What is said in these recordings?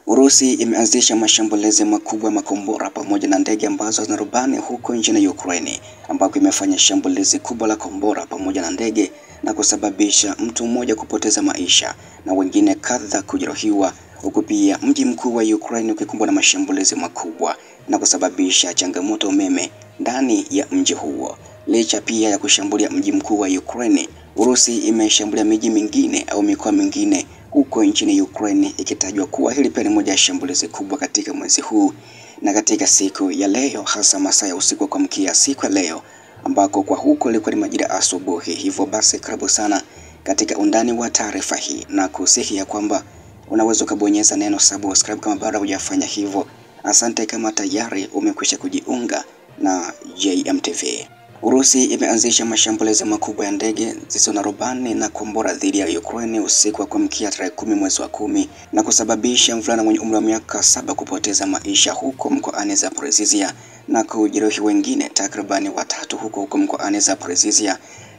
Urusi imeanzisha mashambulizi makubwa makombora pamoja na ndege ambazo zina rubani huko nchini Ukraine, ambako imefanya shambulizi kubwa la kombora pamoja na ndege na kusababisha mtu mmoja kupoteza maisha na wengine kadhaa kujeruhiwa, huku pia mji mkuu wa Ukraine ukikumbwa na mashambulizi makubwa na kusababisha changamoto umeme ndani ya mji huo. Licha pia ya kushambulia mji mkuu wa Ukraine, Urusi imeshambulia miji mingine au mikoa mingine huko nchini Ukraine, ikitajwa kuwa hili pia ni moja ya shambulizi kubwa katika mwezi huu na katika siku ya leo, hasa masaa ya usiku kwa mkia siku ya leo, ambako kwa huko ilikuwa ni majira asubuhi. Hivyo basi karibu sana katika undani wa taarifa hii, na kusihi ya kwamba unaweza kubonyeza neno subscribe kama bado hujafanya hivyo. Asante kama tayari umekwisha kujiunga na JMTV. Urusi imeanzisha mashambulizi makubwa ya ndege zisizo na rubani na kombora dhidi ya Ukraine usiku wa kuamkia tarehe 10 mwezi wa 10 na kusababisha mvulana mwenye umri wa miaka 7 kupoteza maisha huko mkoani Zaporizhzhia na kujeruhi wengine takribani watatu huko mkoani Zaporizhzhia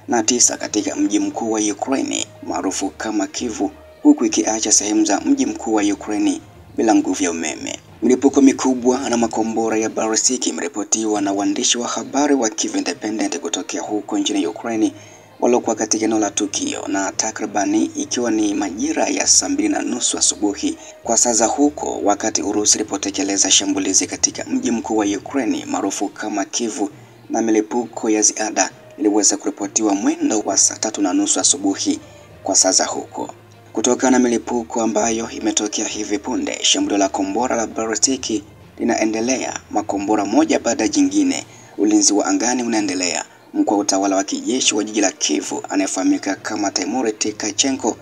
na 9 katika mji mkuu wa Ukraine maarufu kama Kyiv, huku ikiacha sehemu za mji mkuu wa Ukraine bila nguvu ya umeme. Milipuko mikubwa na makombora ya balistiki imeripotiwa na waandishi wa habari wa Kyiv Independent kutokea huko nchini Ukraine waliokuwa katika eneo la tukio, na takribani ikiwa ni majira ya saa 2:30 asubuhi kwa saa za huko, wakati Urusi ilipotekeleza shambulizi katika mji mkuu wa Ukraine maarufu kama Kyiv, na milipuko ya ziada iliweza kuripotiwa mwendo wa saa 3:30 asubuhi kwa saa za huko. Kutokana na milipuko ambayo imetokea hivi punde, shambulio la kombora la balistiki linaendelea, makombora moja baada ya jingine. Ulinzi wa angani unaendelea. Mkuu wa utawala wa kijeshi wa jiji la Kyiv anayefahamika kama Tymur Tkachenko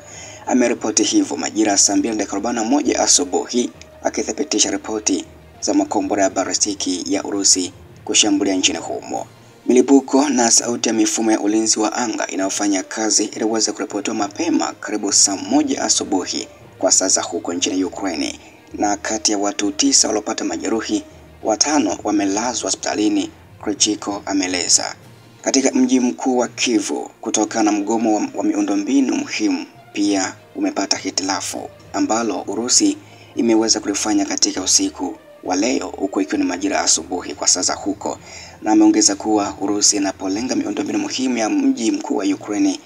ameripoti hivyo majira ya saa 2:41 asubuhi, akithibitisha ripoti za makombora ya balistiki ya Urusi kushambulia nchini humo. Milipuko na sauti ya mifumo ya ulinzi wa anga inayofanya kazi iliweza kuripotiwa mapema karibu saa 1 asubuhi kwa saa za huko nchini Ukraine, na kati ya watu 9 waliopata majeruhi, 5 wamelazwa hospitalini, Klitschko ameeleza. Katika mji mkuu wa Kyiv, kutokana na mgomo wa miundombinu muhimu pia umepata hitilafu ambalo Urusi imeweza kulifanya katika usiku wa leo, huko ikiwa ni majira asubuhi kwa saa za huko, na ameongeza kuwa Urusi inapolenga miundombinu muhimu ya mji mkuu wa Ukraine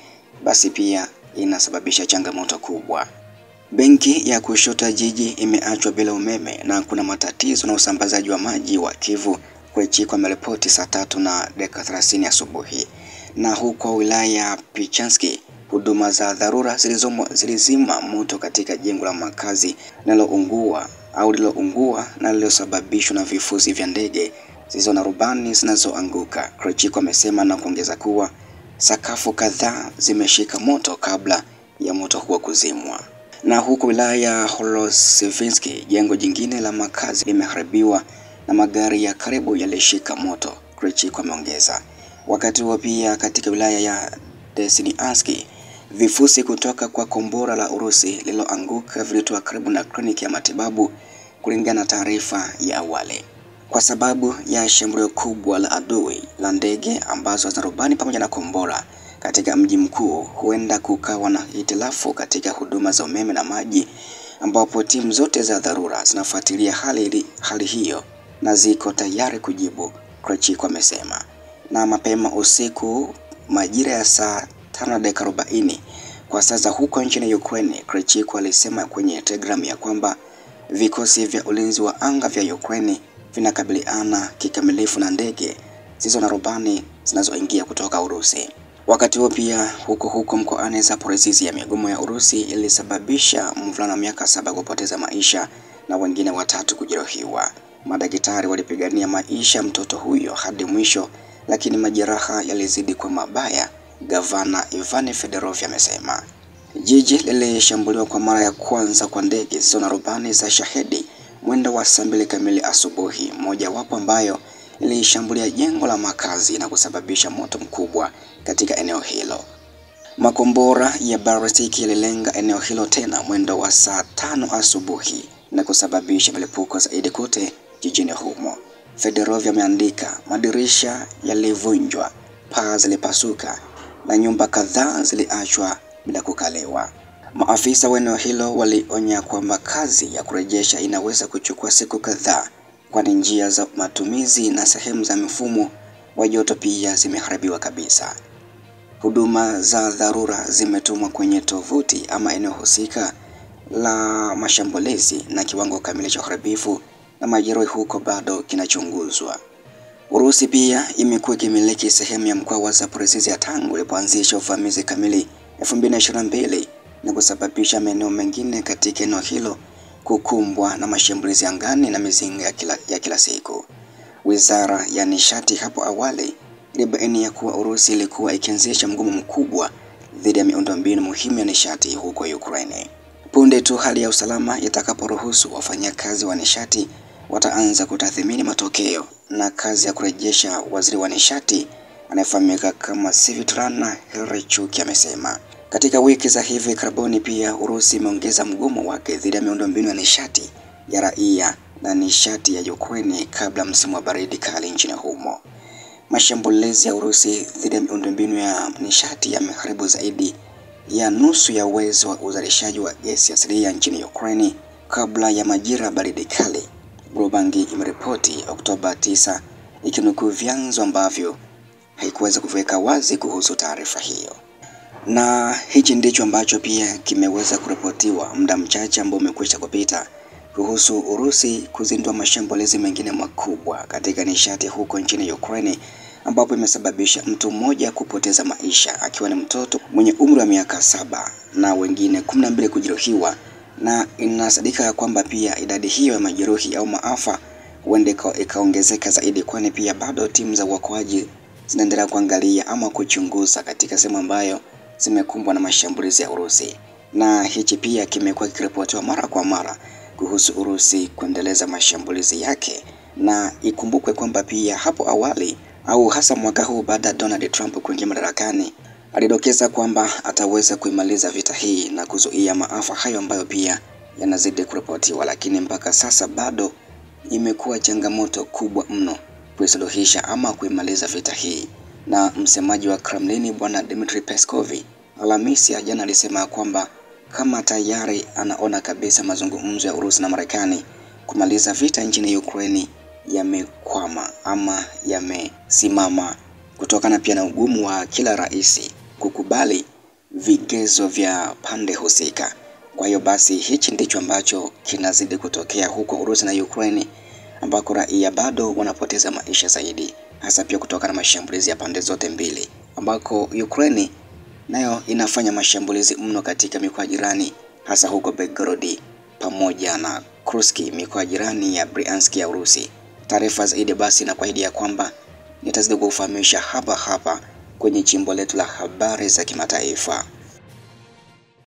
basi pia inasababisha changamoto kubwa. Benki ya kushoto jiji imeachwa bila umeme na kuna matatizo na usambazaji wa maji wa Kyiv, Klitschko ameripoti saa 3:30 asubuhi. Na huko wilaya ya Pichanski, huduma za dharura zilizima moto katika jengo la makazi lililoungua na lililosababishwa na vifusi vya ndege zisizo na rubani zinazoanguka, Klitschko amesema, na kuongeza kuwa sakafu kadhaa zimeshika moto kabla ya moto huo kuzimwa. Na huko wilaya ya Holosivsky, jengo jingine la makazi limeharibiwa na magari ya karibu yalishika moto, Klitschko ameongeza. Wakati huo pia katika wilaya ya Desyansk, vifusi kutoka kwa kombora la Urusi lililoanguka vilitoa karibu na kliniki ya matibabu, kulingana na taarifa ya awali. Kwa sababu ya shambulio kubwa la adui la ndege ambazo zina rubani pamoja na kombora katika mji mkuu, huenda kukawa na hitilafu katika huduma za umeme na maji, ambapo timu zote za dharura zinafuatilia hali hiyo na ziko tayari kujibu, Klitschko amesema. Na mapema usiku majira ya saa 5:40 kwa saa za huko nchini Ukraine, Klitschko alisema kwenye Telegram ya kwamba vikosi vya ulinzi wa anga vya Ukraine vinakabiliana kikamilifu na ndege zisizo na rubani zinazoingia kutoka Urusi. Wakati huo pia huko mkoani Zaporizhzhia, migomo ya Urusi ilisababisha mvulana wa miaka 7 kupoteza maisha na wengine 3 kujeruhiwa. Madaktari walipigania maisha mtoto huyo hadi mwisho, lakini majeraha yalizidi kwa mabaya, Gavana Ivan Fedorov amesema. Jiji lilishambuliwa kwa mara ya kwanza kwa ndege zisizo na rubani za Shahedi mwendo wa saa 2 kamili asubuhi, mojawapo ambayo ilishambulia jengo la makazi na kusababisha moto mkubwa katika eneo hilo. Makombora ya balistiki yalilenga eneo hilo tena mwendo wa saa 5 asubuhi na kusababisha milipuko zaidi kote jijini humo. Fedorov ameandika, madirisha yalivunjwa, paa zilipasuka na nyumba kadhaa ziliachwa bila kukaliwa. Maafisa wa eneo hilo walionya kwamba kazi ya kurejesha inaweza kuchukua siku kadhaa, kwani njia za matumizi na sehemu za mifumo wa joto pia zimeharibiwa kabisa. Huduma za dharura zimetumwa kwenye tovuti ama eneo husika la mashambulizi, na kiwango kamili cha uharibifu na majeruhi huko bado kinachunguzwa. Urusi pia imekuwa ikimiliki sehemu ya mkoa wa Zaporizhzhia tangu ilipoanzisha uvamizi kamili 2022 na kusababisha maeneo mengine katika eneo hilo kukumbwa na mashambulizi angani na mizinga ya kila siku. Wizara ya nishati hapo awali ilibaini ya kuwa Urusi ilikuwa ikianzisha mgomo mkubwa dhidi ya miundombinu muhimu ya nishati huko Ukraine. Punde tu hali ya usalama itakaporuhusu, wafanyakazi wa nishati wataanza kutathmini matokeo na kazi ya kurejesha. Waziri wa nishati anayefahamika kama Svitlana Herchuk amesema. Katika wiki za hivi karibuni pia Urusi imeongeza mgomo wake dhidi ya miundombinu ya nishati ya raia na nishati ya Ukraine kabla msimu wa baridi kali nchini humo. Mashambulizi ya Urusi dhidi ya miundombinu ya nishati yameharibu zaidi ya nusu ya uwezo wa uzalishaji wa gesi asilia nchini Ukraine kabla ya majira baridi kali, Bloomberg imeripoti Oktoba 9 ikinukuu vyanzo ambavyo haikuweza kuweka wazi kuhusu taarifa hiyo. Na hichi ndicho ambacho pia kimeweza kuripotiwa muda mchache ambao umekwisha kupita kuhusu Urusi kuzindua mashambulizi mengine makubwa katika nishati huko nchini Ukraine, ambapo imesababisha mtu mmoja kupoteza maisha akiwa ni mtoto mwenye umri wa miaka 7 na wengine 12 kujeruhiwa, na inasadika kwamba pia idadi hiyo ya majeruhi au maafa huenda ikaongezeka zaidi, kwani pia bado timu za uokoaji zinaendelea kuangalia ama kuchunguza katika sehemu ambayo zimekumbwa na mashambulizi ya Urusi. Na hichi pia kimekuwa kikiripotiwa mara kwa mara kuhusu Urusi kuendeleza mashambulizi yake, na ikumbukwe kwamba pia hapo awali au hasa mwaka huu baada ya Donald Trump kuingia madarakani alidokeza kwamba ataweza kuimaliza vita hii na kuzuia maafa hayo ambayo pia yanazidi kuripotiwa, lakini mpaka sasa bado imekuwa changamoto kubwa mno kuisuluhisha ama kuimaliza vita hii. Na msemaji wa Kremlin Bwana Dmitry Peskov Alhamisi ya jana alisema kwamba kama tayari anaona kabisa mazungumzo ya Urusi na Marekani kumaliza vita nchini Ukraine yamekwama ama yamesimama kutokana pia na ugumu wa kila rais kukubali vigezo vya pande husika. Kwa hiyo basi hichi ndicho ambacho kinazidi kutokea huko Urusi na Ukraine, ambako raia bado wanapoteza maisha zaidi, hasa pia kutokana na mashambulizi ya pande zote mbili, ambako Ukraine nayo inafanya mashambulizi mno katika mikoa jirani, hasa huko Belgorod pamoja na Kursk, mikoa jirani ya Bryansk ya Urusi. Taarifa zaidi basi na kuahidi ya kwamba nitazidi kufahamisha hapa kwenye chimbo letu la habari za kimataifa.